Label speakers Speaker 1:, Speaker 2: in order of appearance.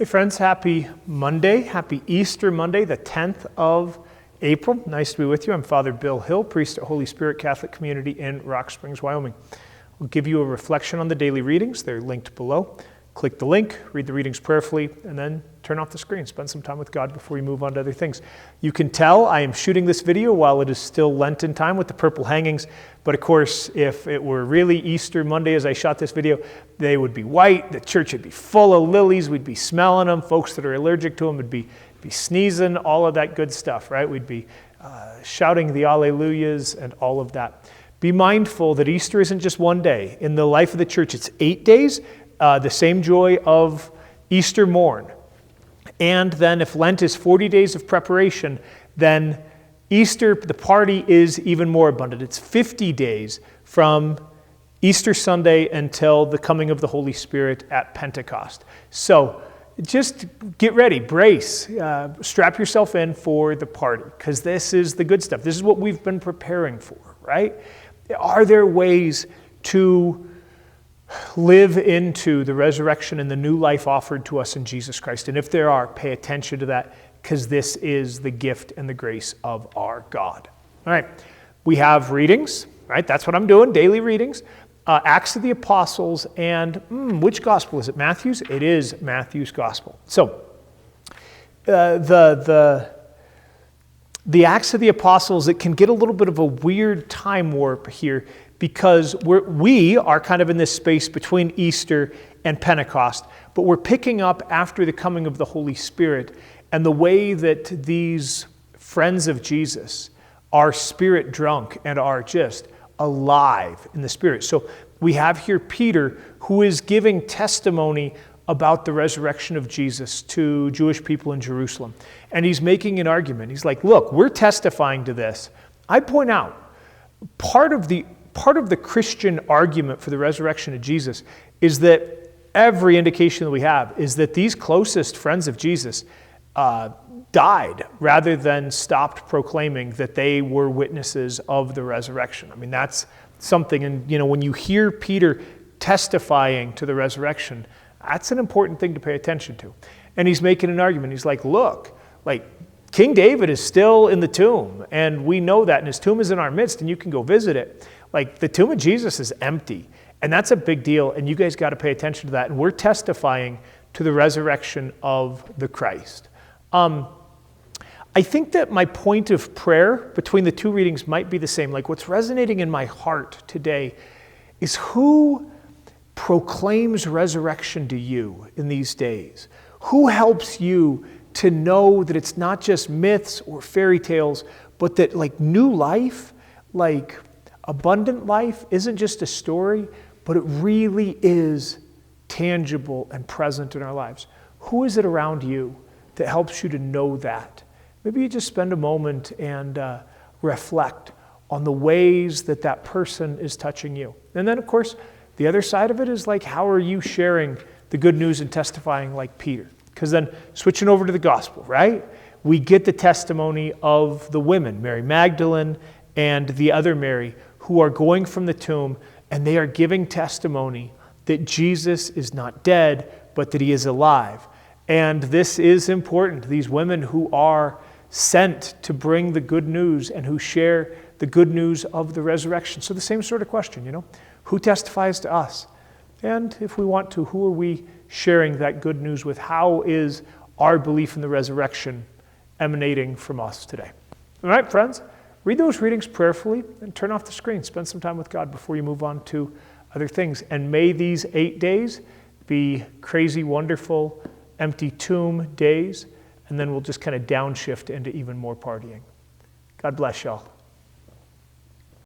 Speaker 1: Hey friends, happy Monday, happy Easter Monday, the 10th of April. Nice to be with you. I'm Father Bill Hill, priest at Holy Spirit Catholic Community in Rock Springs, Wyoming. We'll give you a reflection on the daily readings. They're linked below. Click the link, read the readings prayerfully, and then turn off the screen. Spend some time with God before you move on to other things. You can tell I am shooting this video while it is still Lenten time with the purple hangings. But of course, if it were really Easter Monday as I shot this video, they would be white. The church would be full of lilies. We'd be smelling them. Folks that are allergic to them would be sneezing, all of that good stuff, right? We'd be shouting the Alleluias and all of that. Be mindful that Easter isn't just one day. In the life of the church, it's 8 days. The same joy of Easter morn. And then if Lent is 40 days of preparation, then Easter, the party, is even more abundant. It's 50 days from Easter Sunday until the coming of the Holy Spirit at Pentecost. So just get ready, brace, strap yourself in for the party, because this is the good stuff. This is what we've been preparing for, right? Are there ways to live into the resurrection and the new life offered to us in Jesus Christ? And if there are, pay attention to that, because this is the gift and the grace of our God. All right, we have readings, right? That's what I'm doing, daily readings. Acts of the Apostles, and which gospel is it? Matthew's? It is Matthew's gospel. So, the Acts of the Apostles, it can get a little bit of a weird time warp here, because we are kind of in this space between Easter and Pentecost, but we're picking up after the coming of the Holy Spirit and the way that these friends of Jesus are spirit drunk and are just alive in the Spirit. So we have here Peter, who is giving testimony about the resurrection of Jesus to Jewish people in Jerusalem. And he's making an argument. He's like, look, we're testifying to this. I point out, part of the Christian argument for the resurrection of Jesus is that every indication that we have is that these closest friends of Jesus died rather than stopped proclaiming that they were witnesses of the resurrection. I mean, that's something, and when you hear Peter testifying to the resurrection, that's an important thing to pay attention to. And he's making an argument. He's like, look, King David is still in the tomb, and we know that, and his tomb is in our midst, and you can go visit it. The tomb of Jesus is empty, and that's a big deal, and you guys got to pay attention to that. And we're testifying to the resurrection of the Christ. I think that my point of prayer between the two readings might be the same. What's resonating in my heart today is who proclaims resurrection to you in these days? Who helps you to know that it's not just myths or fairy tales, but that new life, abundant life isn't just a story, but it really is tangible and present in our lives? Who is it around you that helps you to know that? Maybe you just spend a moment and reflect on the ways that that person is touching you. And then, of course, the other side of it is how are you sharing the good news and testifying like Peter? Because then switching over to the gospel, right? We get the testimony of the women, Mary Magdalene and the other Mary, who are going from the tomb, and they are giving testimony that Jesus is not dead, but that he is alive. And this is important. These women who are sent to bring the good news and who share the good news of the resurrection. So the same sort of question, who testifies to us? And if we want to, who are we sharing that good news with? How is our belief in the resurrection emanating from us today? All right, friends, read those readings prayerfully and turn off the screen. Spend some time with God before you move on to other things. And may these 8 days be crazy, wonderful, empty tomb days, and then we'll just kind of downshift into even more partying. God bless y'all.